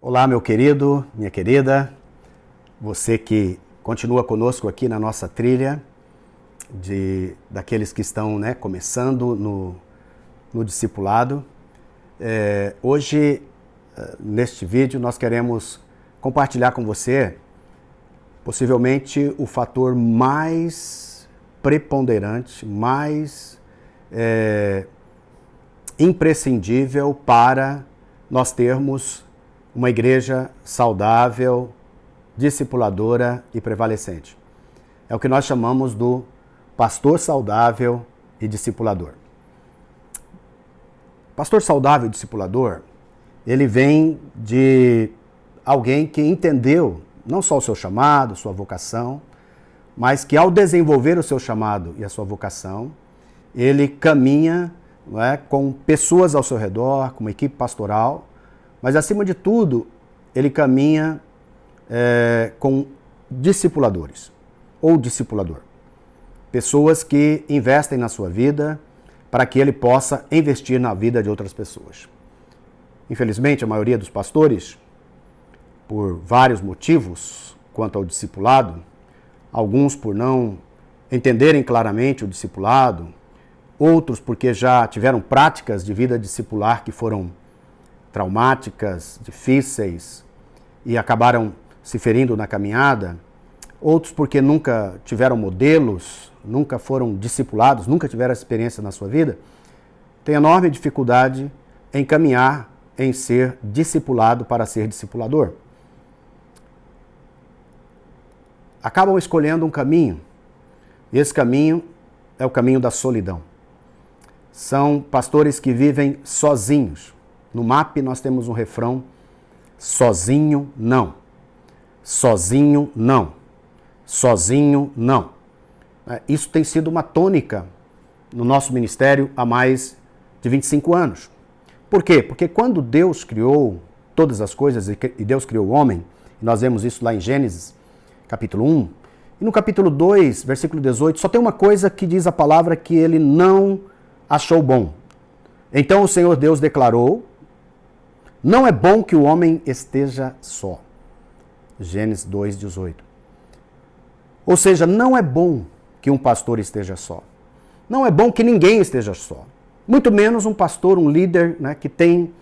Olá, meu querido, minha querida, você que continua conosco aqui na nossa trilha daqueles que estão começando no discipulado. Hoje, neste vídeo, nós queremos compartilhar com você possivelmente o fator mais preponderante, mais imprescindível para nós termos uma igreja saudável, discipuladora e prevalecente. É o que nós chamamos do pastor saudável e discipulador. Pastor saudável e discipulador, ele vem de alguém que entendeu não só o seu chamado, sua vocação, mas que ao desenvolver o seu chamado e a sua vocação, ele caminha com pessoas ao seu redor, com uma equipe pastoral, mas, acima de tudo, ele caminha com discipuladores ou discipulador. Pessoas que investem na sua vida para que ele possa investir na vida de outras pessoas. Infelizmente, a maioria dos pastores, por vários motivos quanto ao discipulado, alguns por não entenderem claramente o discipulado, outros porque já tiveram práticas de vida discipular que foram traumáticas, difíceis e acabaram se ferindo na caminhada, outros porque nunca tiveram modelos, nunca foram discipulados, nunca tiveram experiência na sua vida, têm enorme dificuldade em caminhar, em ser discipulado para ser discipulador. Acabam escolhendo um caminho, e esse caminho é o caminho da solidão. São pastores que vivem sozinhos. No MAP nós temos um refrão: sozinho não, sozinho não, sozinho não. Isso tem sido uma tônica no nosso ministério há mais de 25 anos. Por quê? Porque quando Deus criou todas as coisas e Deus criou o homem, e nós vemos isso lá em Gênesis, capítulo 1, e no capítulo 2, versículo 18, só tem uma coisa que diz a palavra que ele não achou bom. Então o Senhor Deus declarou: não é bom que o homem esteja só. Gênesis 2:18. Ou seja, não é bom que um pastor esteja só. Não é bom que ninguém esteja só. Muito menos um pastor, um líder, que tem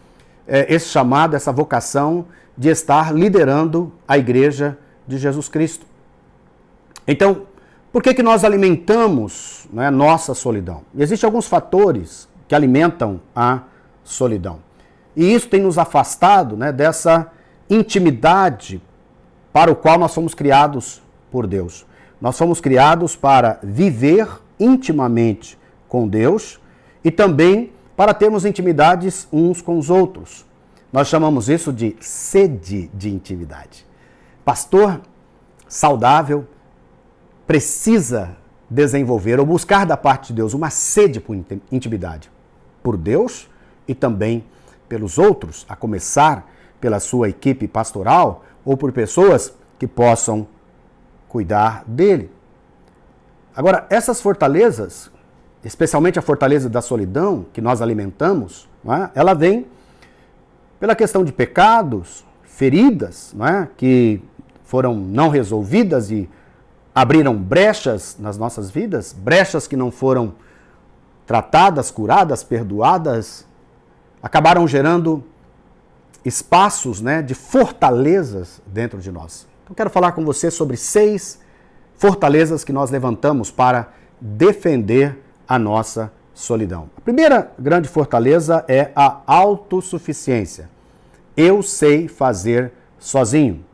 esse chamado, essa vocação de estar liderando a igreja de Jesus Cristo. Então, por que nós alimentamos nossa solidão? E existem alguns fatores que alimentam a solidão. E isso tem nos afastado dessa intimidade para o qual nós fomos criados por Deus. Nós fomos criados para viver intimamente com Deus e também para termos intimidades uns com os outros. Nós chamamos isso de sede de intimidade. Pastor saudável precisa desenvolver ou buscar da parte de Deus uma sede por intimidade, por Deus e também pelos outros, a começar pela sua equipe pastoral ou por pessoas que possam cuidar dele. Agora, essas fortalezas, especialmente a fortaleza da solidão que nós alimentamos, ela vem pela questão de pecados, feridas, que foram não resolvidas e abriram brechas nas nossas vidas, brechas que não foram tratadas, curadas, perdoadas, acabaram gerando espaços de fortalezas dentro de nós. Então quero falar com você sobre 6 fortalezas que nós levantamos para defender a nossa solidão. A primeira grande fortaleza é a autossuficiência. Eu sei fazer sozinho.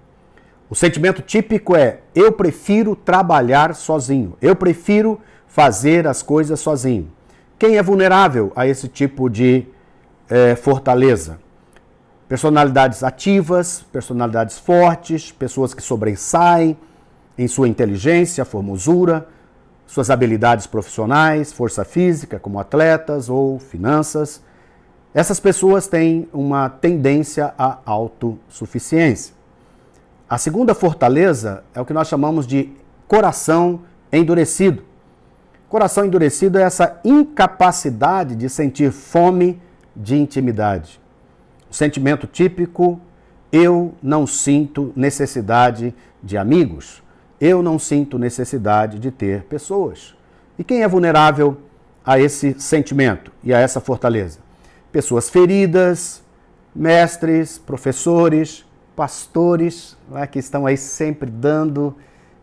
O sentimento típico é: eu prefiro trabalhar sozinho, eu prefiro fazer as coisas sozinho. Quem é vulnerável a esse tipo de fortaleza? Personalidades ativas, personalidades fortes, pessoas que sobressaem em sua inteligência, formosura, suas habilidades profissionais, força física, como atletas ou finanças. Essas pessoas têm uma tendência à autossuficiência. A segunda fortaleza é o que nós chamamos de coração endurecido. Coração endurecido é essa incapacidade de sentir fome de intimidade. O sentimento típico eu não sinto necessidade de amigos, eu não sinto necessidade de ter pessoas. E quem é vulnerável a esse sentimento e a essa fortaleza? Pessoas feridas, mestres, professores, pastores, não é, que estão aí sempre dando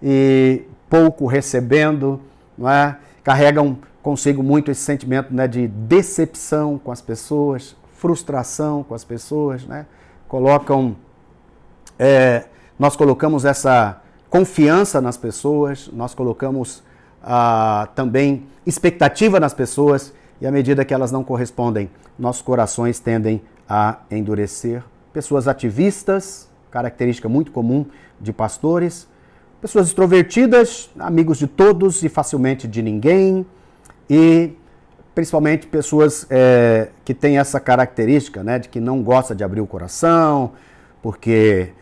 e pouco recebendo, não é? Carregam consigo muito esse sentimento, né, de decepção com as pessoas, frustração com as pessoas, né? Nós colocamos essa confiança nas pessoas, nós colocamos também expectativa nas pessoas, e à medida que elas não correspondem, nossos corações tendem a endurecer. Pessoas ativistas, característica muito comum de pastores, pessoas extrovertidas, amigos de todos e facilmente de ninguém, e principalmente pessoas que têm essa característica, né, de que não gosta de abrir o coração, porque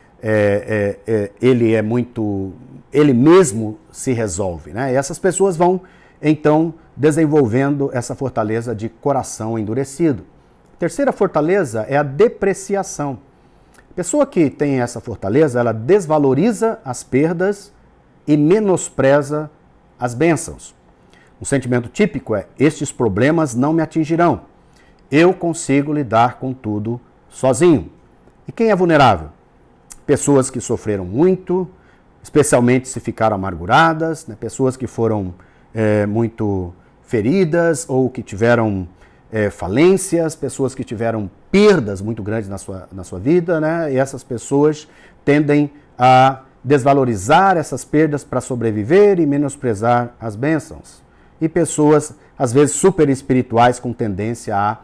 ele mesmo se resolve, né? E essas pessoas vão então desenvolvendo essa fortaleza de coração endurecido. Terceira fortaleza é a depreciação. A pessoa que tem essa fortaleza, ela desvaloriza as perdas e menospreza as bênçãos. Um sentimento típico é: estes problemas não me atingirão. Eu consigo lidar com tudo sozinho. E quem é vulnerável? Pessoas que sofreram muito, especialmente se ficaram amarguradas, né? Pessoas que foram muito feridas ou que tiveram falências, pessoas que tiveram perdas muito grandes na sua vida, né? E essas pessoas tendem a desvalorizar essas perdas para sobreviver e menosprezar as bênçãos. E pessoas, às vezes, super espirituais com tendência a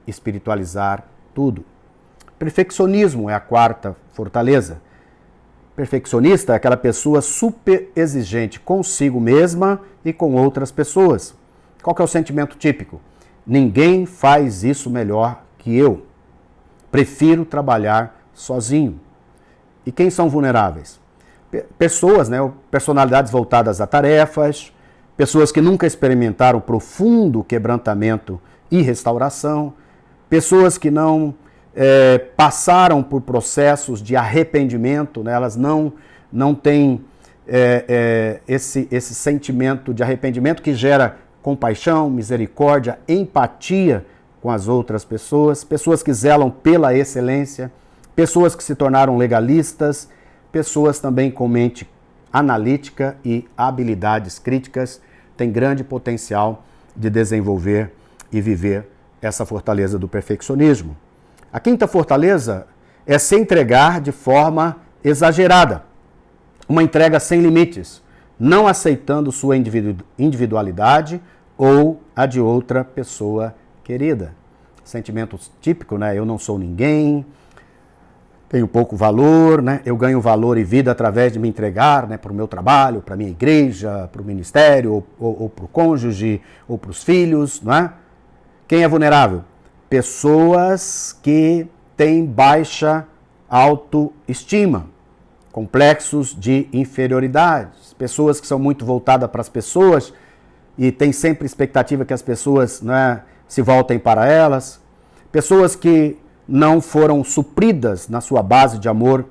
espiritualizar tudo. Perfeccionismo é a quarta fortaleza. Perfeccionista é aquela pessoa super exigente consigo mesma e com outras pessoas. Qual que é o sentimento típico? Ninguém faz isso melhor que eu. Prefiro trabalhar sozinho. E quem são vulneráveis? Pessoas, né, personalidades voltadas a tarefas, pessoas que nunca experimentaram profundo quebrantamento e restauração, pessoas que não passaram por processos de arrependimento, né? Elas não têm esse sentimento de arrependimento que gera compaixão, misericórdia, empatia com as outras pessoas, pessoas que zelam pela excelência, pessoas que se tornaram legalistas, pessoas também com mente analítica e habilidades críticas, têm grande potencial de desenvolver e viver essa fortaleza do perfeccionismo. A quinta fortaleza é se entregar de forma exagerada, uma entrega sem limites, não aceitando sua individualidade ou a de outra pessoa querida. Sentimento típico, né? Eu não sou ninguém, tenho pouco valor, né? Eu ganho valor e vida através de me entregar, né, para o meu trabalho, para a minha igreja, para o ministério, ou para o cônjuge, ou para os filhos, não é? Quem é vulnerável? Pessoas que têm baixa autoestima, complexos de inferioridade, pessoas que são muito voltadas para as pessoas e têm sempre expectativa que as pessoas, né, se voltem para elas, pessoas que não foram supridas na sua base de amor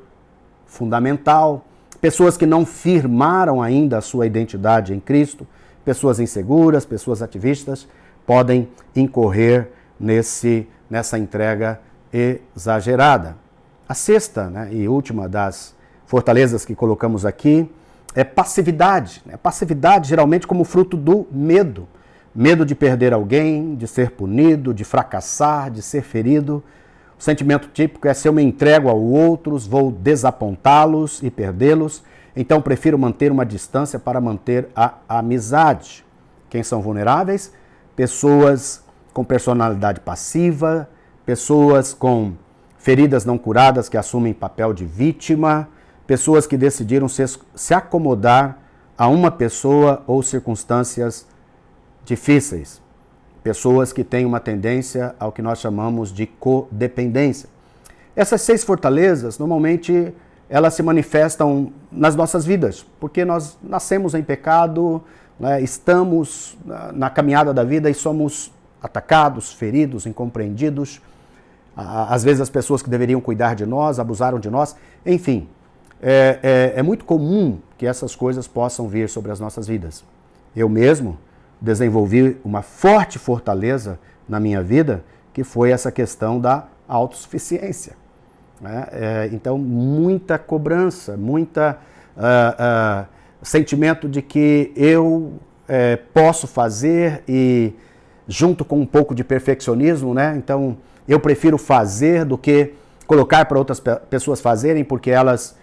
fundamental, pessoas que não firmaram ainda a sua identidade em Cristo, pessoas inseguras, pessoas ativistas, podem incorrer nessa entrega exagerada. A sexta, né, e última das fortalezas que colocamos aqui é passividade. Passividade geralmente como fruto do medo. Medo de perder alguém, de ser punido, de fracassar, de ser ferido. O sentimento típico é: se eu me entrego a outros, vou desapontá-los e perdê-los, então prefiro manter uma distância para manter a amizade. Quem são vulneráveis? Pessoas com personalidade passiva, pessoas com feridas não curadas que assumem papel de vítima, pessoas que decidiram se acomodar a uma pessoa ou circunstâncias difíceis. Pessoas que têm uma tendência ao que nós chamamos de codependência. Essas 6 fortalezas, normalmente, elas se manifestam nas nossas vidas, porque nós nascemos em pecado, né, estamos na caminhada da vida e somos atacados, feridos, incompreendidos. às vezes as pessoas que deveriam cuidar de nós abusaram de nós. Enfim, é muito comum que essas coisas possam vir sobre as nossas vidas. Eu mesmo desenvolvi uma forte fortaleza na minha vida, que foi essa questão da autossuficiência. Então, muita cobrança, muita sentimento de que eu posso fazer e junto com um pouco de perfeccionismo, né? Então, eu prefiro fazer do que colocar para outras pessoas fazerem, porque elas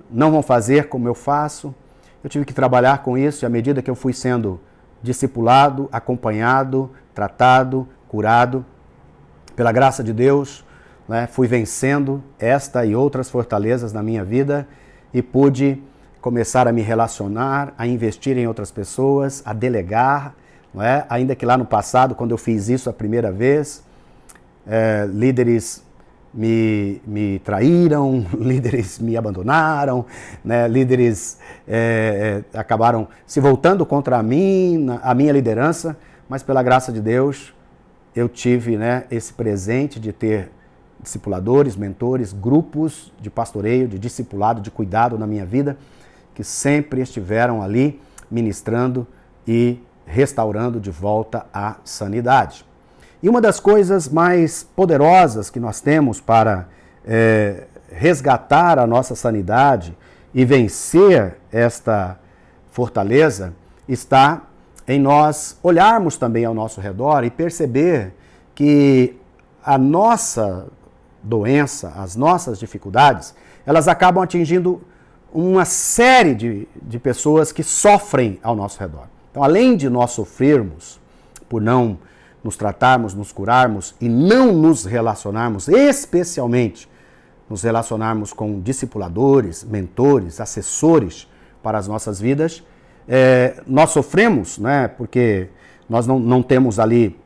não vão fazer como eu faço. Eu tive que trabalhar com isso e à medida que eu fui sendo discipulado, acompanhado, tratado, curado, pela graça de Deus, né, fui vencendo esta e outras fortalezas na minha vida e pude começar a me relacionar, a investir em outras pessoas, a delegar, não é? Ainda que lá no passado, quando eu fiz isso a primeira vez, líderes me traíram, líderes me abandonaram, né? Líderes acabaram se voltando contra mim, a minha liderança, mas pela graça de Deus eu tive, né, esse presente de ter discipuladores, mentores, grupos de pastoreio, de discipulado, de cuidado na minha vida, que sempre estiveram ali ministrando e restaurando de volta a sanidade. E uma das coisas mais poderosas que nós temos para resgatar a nossa sanidade e vencer esta fortaleza está em nós olharmos também ao nosso redor e perceber que a nossa doença, as nossas dificuldades, elas acabam atingindo uma série de pessoas que sofrem ao nosso redor. Então, além de nós sofrermos por não nos tratarmos, nos curarmos e não nos relacionarmos, especialmente nos relacionarmos com discipuladores, mentores, assessores para as nossas vidas, nós sofremos, né, porque nós não temos ali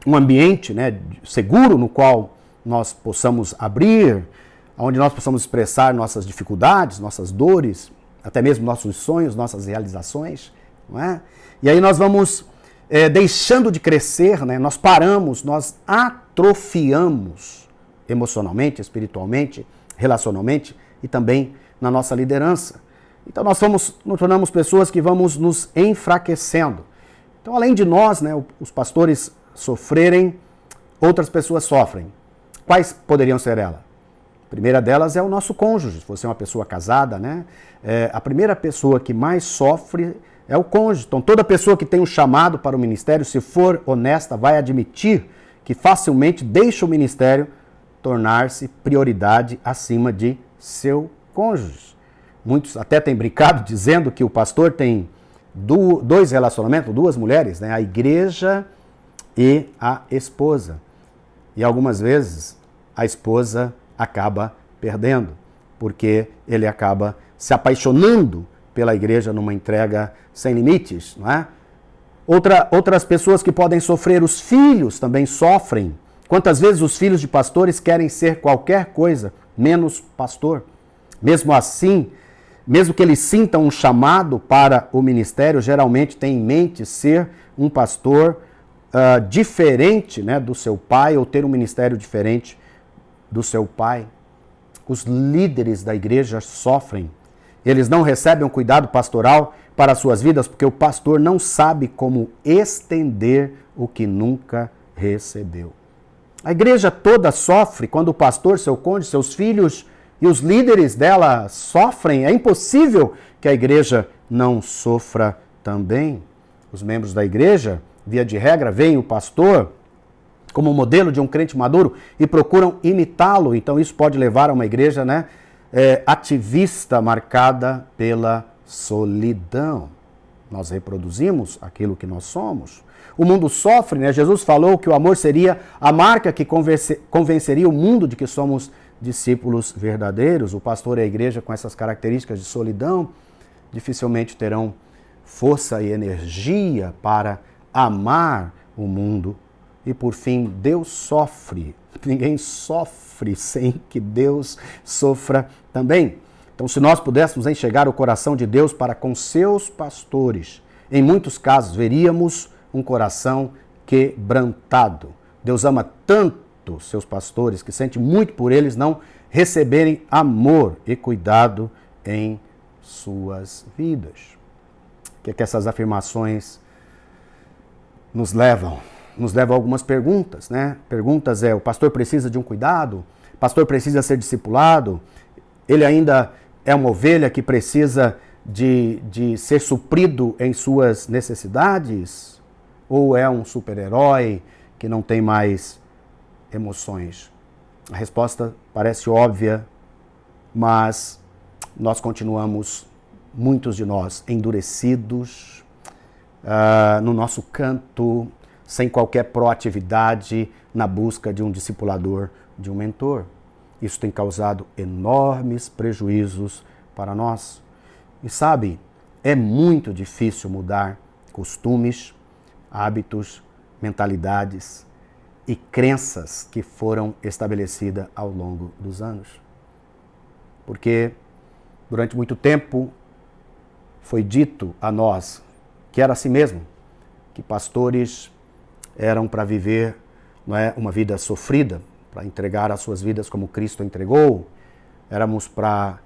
um ambiente, né, seguro no qual nós possamos abrir, onde nós possamos expressar nossas dificuldades, nossas dores, até mesmo nossos sonhos, nossas realizações, não é? E aí nós vamos deixando de crescer, né? Nós paramos, nós atrofiamos emocionalmente, espiritualmente, relacionalmente e também na nossa liderança. Então nós nos tornamos pessoas que vamos nos enfraquecendo. Então, além de nós, né, os pastores sofrerem, outras pessoas sofrem. Quais poderiam ser elas? A primeira delas é o nosso cônjuge. Se você é uma pessoa casada, né, a primeira pessoa que mais sofre é o cônjuge. Então, toda pessoa que tem um chamado para o ministério, se for honesta, vai admitir que facilmente deixa o ministério tornar-se prioridade acima de seu cônjuge. Muitos até têm brincado dizendo que o pastor tem dois relacionamentos, duas mulheres, né? A igreja e a esposa. E algumas vezes a esposa acaba perdendo, porque ele acaba se apaixonando pela igreja numa entrega sem limites, não é? Outras pessoas que podem sofrer, os filhos também sofrem. Quantas vezes os filhos de pastores querem ser qualquer coisa, menos pastor? Mesmo assim, mesmo que eles sintam um chamado para o ministério, geralmente tem em mente ser um pastor diferente, né, do seu pai, ou ter um ministério diferente do seu pai. Os líderes da igreja sofrem. Eles não recebem um cuidado pastoral para as suas vidas porque o pastor não sabe como estender o que nunca recebeu. A igreja toda sofre quando o pastor, seu cônjuge, seus filhos e os líderes dela sofrem. É impossível que a igreja não sofra também. Os membros da igreja, via de regra, veem o pastor como modelo de um crente maduro e procuram imitá-lo. Então isso pode levar a uma igreja, né, ativista, marcada pela solidão. Nós reproduzimos aquilo que nós somos. O mundo sofre, né? Jesus falou que o amor seria a marca que convenceria o mundo de que somos discípulos verdadeiros. O pastor e a igreja com essas características de solidão dificilmente terão força e energia para amar o mundo. E por fim, Deus sofre. Ninguém sofre sem que Deus sofra também. Então, se nós pudéssemos enxergar o coração de Deus para com seus pastores, em muitos casos veríamos um coração quebrantado. Deus ama tanto muito, seus pastores, que sente muito por eles não receberem amor e cuidado em suas vidas. O que é que essas afirmações nos levam? Nos levam a algumas perguntas, né? Perguntas o pastor precisa de um cuidado? O pastor precisa ser discipulado? Ele ainda é uma ovelha que precisa de ser suprido em suas necessidades? Ou é um super-herói que não tem mais emoções? A resposta parece óbvia, mas nós continuamos, muitos de nós, endurecidos, no nosso canto, sem qualquer proatividade na busca de um discipulador, de um mentor. Isso tem causado enormes prejuízos para nós. E sabe, é muito difícil mudar costumes, hábitos, mentalidades e crenças que foram estabelecidas ao longo dos anos. Porque durante muito tempo foi dito a nós que era assim mesmo, que pastores eram para viver, não é, uma vida sofrida, para entregar as suas vidas como Cristo entregou, éramos para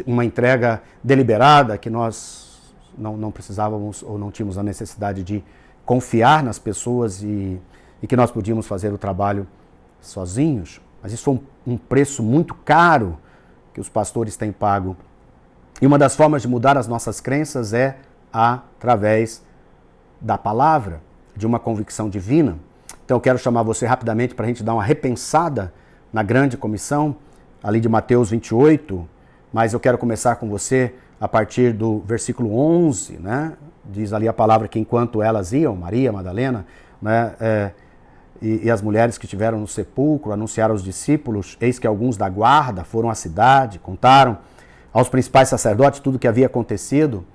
uma entrega deliberada, que nós não precisávamos ou não tínhamos a necessidade de confiar nas pessoas e que nós podíamos fazer o trabalho sozinhos. Mas isso foi um preço muito caro que os pastores têm pago. E uma das formas de mudar as nossas crenças é através da palavra, de uma convicção divina. Então eu quero chamar você rapidamente para a gente dar uma repensada na grande comissão, ali de Mateus 28, mas eu quero começar com você a partir do versículo 11, né? Diz ali a palavra que enquanto elas iam, Maria, Madalena, né, e as mulheres que estiveram no sepulcro, anunciaram aos discípulos, eis que alguns da guarda foram à cidade, contaram aos principais sacerdotes tudo o que havia acontecido.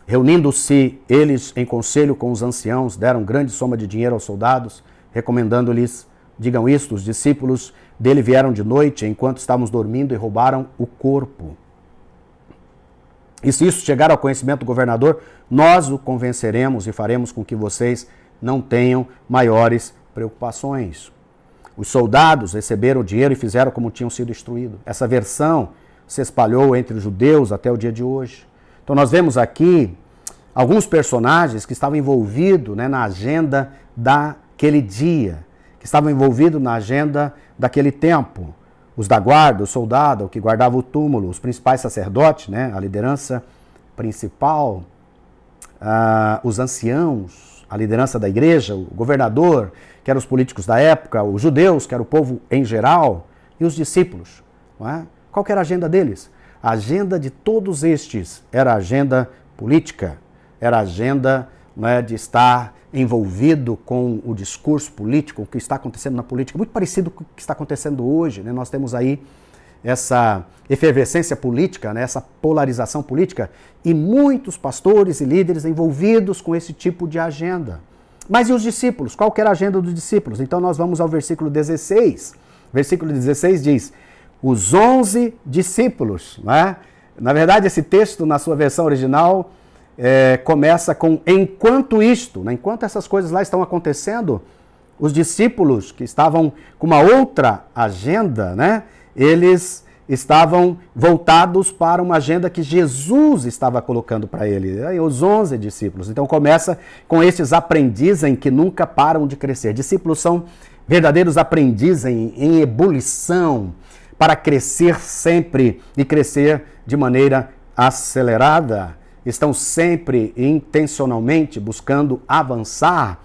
Reunindo-se eles em conselho com os anciãos, deram grande soma de dinheiro aos soldados, recomendando-lhes, digam isto, os discípulos dele vieram de noite, enquanto estávamos dormindo, e roubaram o corpo. E se isso chegar ao conhecimento do governador, nós o convenceremos e faremos com que vocês não tenham maiores preocupações. Os soldados receberam o dinheiro e fizeram como tinham sido instruídos. Essa versão se espalhou entre os judeus até o dia de hoje. Então nós vemos aqui alguns personagens que estavam envolvidos, né, na agenda daquele dia, que estavam envolvidos na agenda daquele tempo. Os da guarda, o soldado, o que guardava o túmulo, os principais sacerdotes, né, a liderança principal, os anciãos, a liderança da igreja, o governador, que eram os políticos da época, os judeus, que era o povo em geral, e os discípulos. Não é? Qual que era a agenda deles? A agenda de todos estes era a agenda política, era a agenda, não é, de estar envolvido com o discurso político, o que está acontecendo na política, muito parecido com o que está acontecendo hoje, né? Nós temos aí essa efervescência política, né? Essa polarização política, e muitos pastores e líderes envolvidos com esse tipo de agenda. Mas e os discípulos? Qual que era a agenda dos discípulos? Então nós vamos ao versículo 16. Versículo 16 diz: os 11 discípulos, né? Na verdade, esse texto, na sua versão original, começa com enquanto isto, né? Enquanto essas coisas lá estão acontecendo, os discípulos que estavam com uma outra agenda, né? Eles estavam voltados para uma agenda que Jesus estava colocando para eles, os 11 discípulos. Então começa com esses aprendizes que nunca param de crescer. Discípulos são verdadeiros aprendizes em ebulição, para crescer sempre e crescer de maneira acelerada. Estão sempre intencionalmente buscando avançar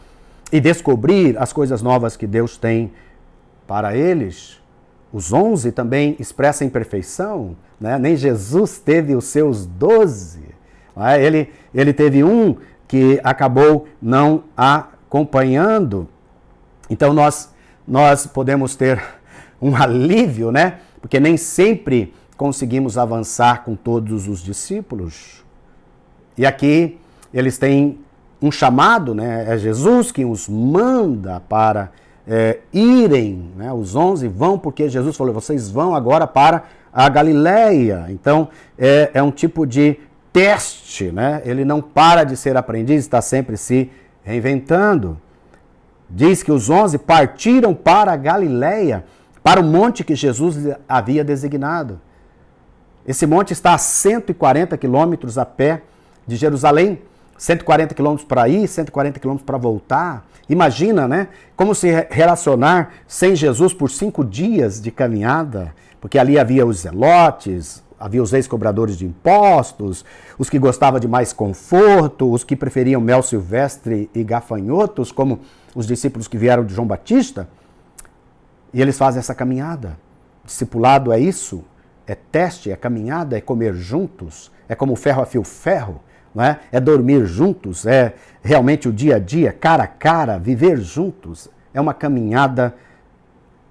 e descobrir as coisas novas que Deus tem para eles. Os 11 também expressam imperfeição, né? Nem Jesus teve os seus 12. Né? Ele teve um que acabou não acompanhando. Então nós podemos ter um alívio, né? Porque nem sempre conseguimos avançar com todos os discípulos. E aqui eles têm um chamado, né? É Jesus que os manda para irem, né? Os 11 vão porque Jesus falou, vocês vão agora para a Galileia. Então é um tipo de teste, né? Ele não para de ser aprendiz, está sempre se reinventando. Diz que os 11 partiram para a Galileia, para o monte que Jesus havia designado. Esse monte está a 140 quilômetros a pé de Jerusalém. 140 quilômetros para ir, 140 quilômetros para voltar. Imagina, né? Como se relacionar sem Jesus por 5 dias de caminhada, porque ali havia os zelotes, havia os ex-cobradores de impostos, os que gostavam de mais conforto, os que preferiam mel silvestre e gafanhotos, como os discípulos que vieram de João Batista. E eles fazem essa caminhada. Discipulado é isso, é teste, é caminhada, é comer juntos, é como ferro afia o ferro. É dormir juntos, é realmente o dia a dia, cara a cara, viver juntos. É uma caminhada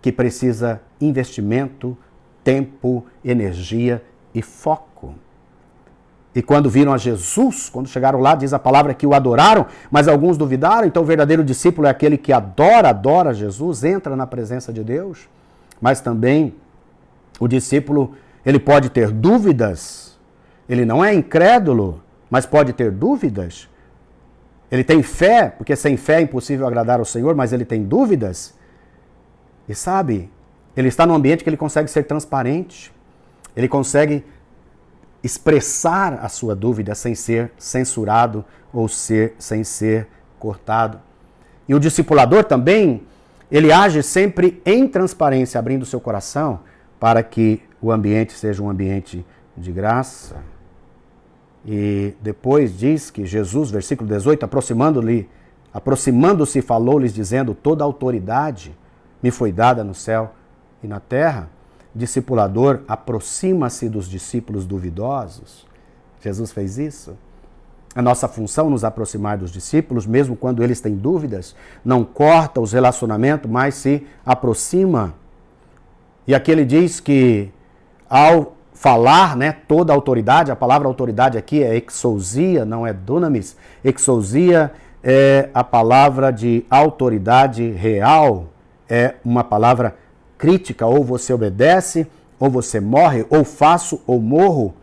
que precisa investimento, tempo, energia e foco. E quando viram a Jesus, quando chegaram lá, diz a palavra que o adoraram, mas alguns duvidaram. Então o verdadeiro discípulo é aquele que adora Jesus, entra na presença de Deus. Mas também o discípulo, ele pode ter dúvidas, ele não é incrédulo, mas pode ter dúvidas. Ele tem fé, porque sem fé é impossível agradar ao Senhor, mas ele tem dúvidas. E sabe, ele está num ambiente que ele consegue ser transparente. Ele consegue expressar a sua dúvida sem ser censurado ou sem ser cortado. E o discipulador também, ele age sempre em transparência, abrindo seu coração para que o ambiente seja um ambiente de graça. E depois diz que Jesus, versículo 18, aproximando-se, falou-lhes dizendo: toda a autoridade me foi dada no céu e na terra. Discipulador aproxima-se dos discípulos duvidosos. Jesus fez isso. A nossa função é nos aproximar dos discípulos, mesmo quando eles têm dúvidas, não corta os relacionamentos, mas se aproxima. E aqui ele diz que ao falar, né, toda a autoridade, a palavra autoridade aqui é exousia, não é dunamis. Exousia é a palavra de autoridade real, é uma palavra crítica, ou você obedece, ou você morre, ou faço, ou morro.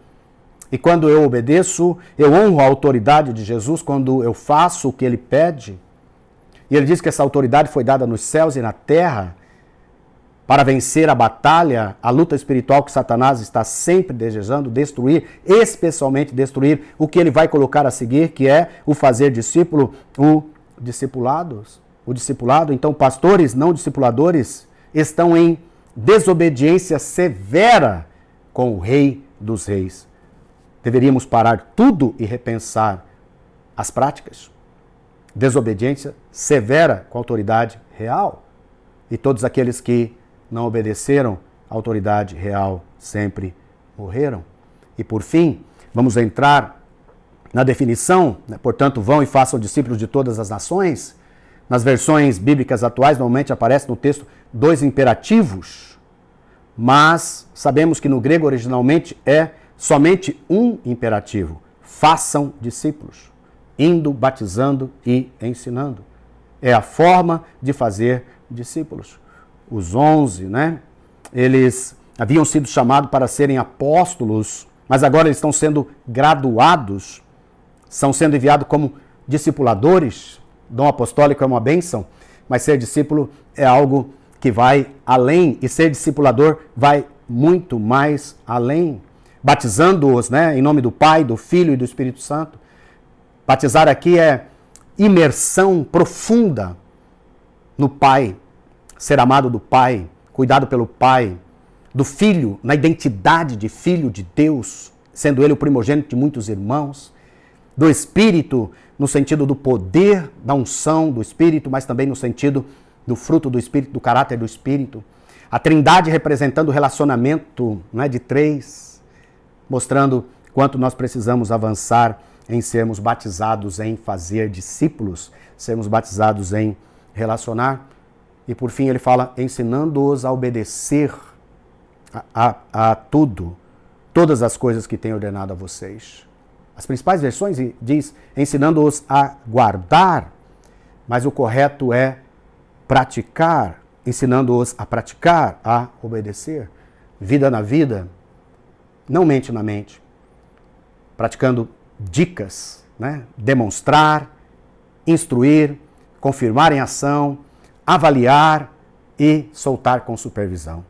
E quando eu obedeço, eu honro a autoridade de Jesus, quando eu faço o que ele pede. E ele diz que essa autoridade foi dada nos céus e na terra, para vencer a batalha, a luta espiritual que Satanás está sempre desejando destruir, especialmente destruir o que ele vai colocar a seguir, que é o fazer discípulo, o discipulado. Então, pastores não discipuladores estão em desobediência severa com o Rei dos Reis. Deveríamos parar tudo e repensar as práticas. Desobediência severa com a autoridade real. E todos aqueles que não obedeceram à autoridade real sempre morreram. E por fim, vamos entrar na definição, né? Portanto, vão e façam discípulos de todas as nações. Nas versões bíblicas atuais, normalmente aparece no texto 2 imperativos, mas sabemos que no grego originalmente é somente um imperativo: façam discípulos, indo, batizando e ensinando. É a forma de fazer discípulos. Os 11, né? Eles haviam sido chamados para serem apóstolos, mas agora eles estão sendo graduados, estão sendo enviados como discipuladores. Dom apostólico é uma bênção, mas ser discípulo é algo que vai além, e ser discipulador vai muito mais além. Batizando-os, né, em nome do Pai, do Filho e do Espírito Santo. Batizar aqui é imersão profunda no Pai, ser amado do Pai, cuidado pelo Pai, do Filho, na identidade de Filho de Deus, sendo ele o primogênito de muitos irmãos, do Espírito, no sentido do poder, da unção do Espírito, mas também no sentido do fruto do Espírito, do caráter do Espírito. A Trindade representando o relacionamento, não é, de três, mostrando quanto nós precisamos avançar em sermos batizados em fazer discípulos, sermos batizados em relacionar. E por fim ele fala, ensinando-os a obedecer a tudo, todas as coisas que tenho ordenado a vocês. As principais versões diz, ensinando-os a guardar, mas o correto é praticar, ensinando-os a praticar, a obedecer. Vida na vida, não mente na mente. Praticando dicas, né? Demonstrar, instruir, confirmar em ação, avaliar e soltar com supervisão.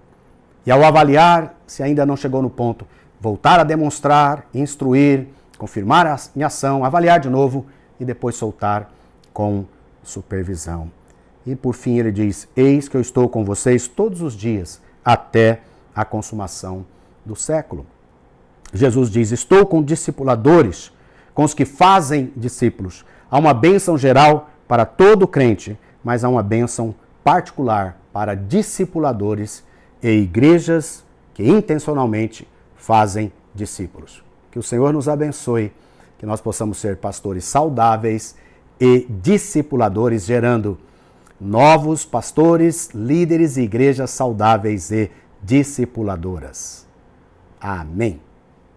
E ao avaliar, se ainda não chegou no ponto, voltar a demonstrar, instruir, confirmar em ação, avaliar de novo e depois soltar com supervisão. E por fim ele diz: eis que eu estou com vocês todos os dias, até a consumação do século. Jesus diz: estou com discipuladores, com os que fazem discípulos. Há uma bênção geral para todo crente, mas há uma bênção particular para discipuladores e igrejas que intencionalmente fazem discípulos. Que o Senhor nos abençoe, que nós possamos ser pastores saudáveis e discipuladores, gerando novos pastores, líderes e igrejas saudáveis e discipuladoras. Amém.